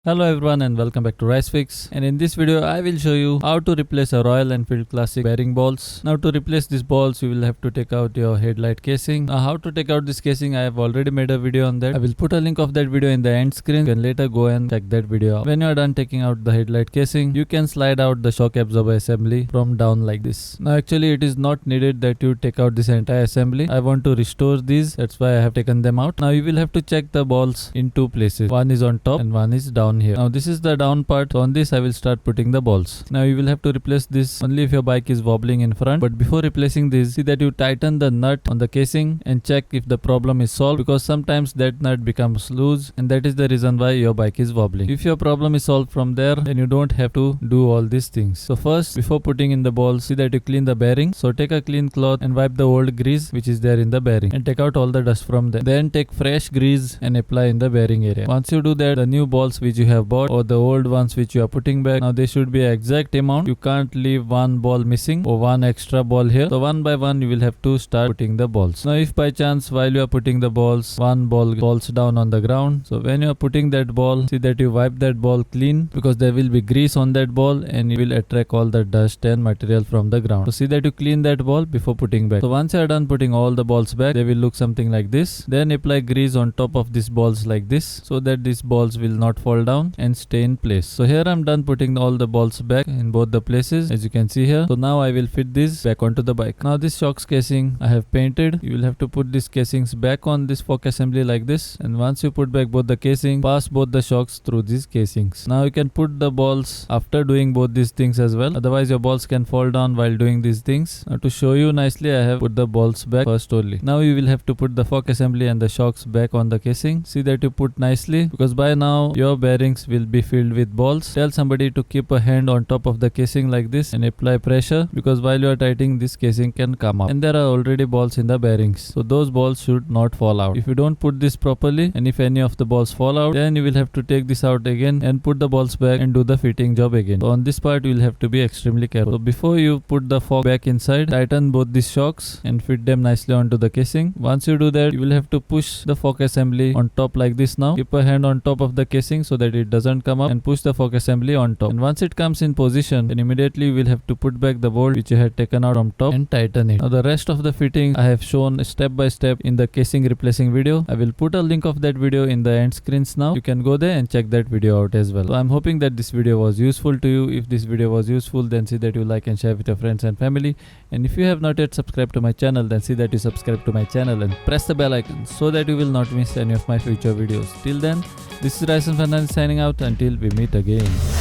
Hello everyone and welcome back to RiceFix, and in this video I will show you how to replace a Royal Enfield Classic bearing balls. Now to replace these balls you will have to take out your headlight casing. Now how to take out this casing, I have already made a video on that. I will put a link of that video in the end screen. You can later go and check that video out. When you are done taking out the headlight casing, you can slide out the shock absorber assembly from down like this. Now actually it is not needed that you take out this entire assembly. I want to restore these, that's why I have taken them out. Now you will have to check the balls in two places. One is on top and one is down here. Now this is the down part, so on this I will start putting the balls. Now you will have to replace this only if your bike is wobbling in front, but before replacing this, see that you tighten the nut on the casing and check if the problem is solved, because sometimes that nut becomes loose and that is the reason why your bike is wobbling. If your problem is solved from there, then you don't have to do all these things. So first, before putting in the balls, see that you clean the bearing. So take a clean cloth and wipe the old grease which is there in the bearing and take out all the dust from there. Then take fresh grease and apply in the bearing area. Once you do that, the new balls which you have bought or the old ones which you are putting back, now they should be exact amount. You can't leave one ball missing or one extra ball here. So one by one you will have to start putting the balls. Now if by chance while you are putting the balls, one ball falls down on the ground, so when you are putting that ball, see that you wipe that ball clean, because there will be grease on that ball and you will attract all the dust and material from the ground. So see that you clean that ball before putting back. So once you are done putting all the balls back, they will look something like this. Then apply grease on top of these balls like this, so that these balls will not fall down and stay in place. So here I'm done putting all the balls back in both the places, as you can see here. So now I will fit this back onto the bike. Now this shocks casing I have painted. You will have to put these casings back on this fork assembly like this, and once you put back both the casing, pass both the shocks through these casings. Now you can put the balls after doing both these things as well, otherwise your balls can fall down while doing these things. Now to show you nicely, I have put the balls back first only. Now you will have to put the fork assembly and the shocks back on the casing. See that you put nicely, because by now your bearings will be filled with balls. Tell somebody to keep a hand on top of the casing like this and apply pressure, because while you are tightening, this casing can come out and there are already balls in the bearings, so those balls should not fall out. If you don't put this properly and if any of the balls fall out, then you will have to take this out again and put the balls back and do the fitting job again. So on this part you will have to be extremely careful. So before you put the fork back inside, tighten both these shocks and fit them nicely onto the casing. Once you do that, you will have to push the fork assembly on top like this. Now keep a hand on top of the casing so that it doesn't come up, and push the fork assembly on top. And once it comes in position, then immediately you will have to put back the bolt which you had taken out from top and tighten it. Now the rest of the fitting I have shown step by step in the casing replacing video. I will put a link of that video in the end screens now. You can go there and check that video out as well. So I'm hoping that this video was useful to you. If this video was useful, then see that you like and share with your friends and family. And if you have not yet subscribed to my channel, then see that you subscribe to my channel and press the bell icon so that you will not miss any of my future videos. Till then, this is Ryson Fernandez signing out until we meet again.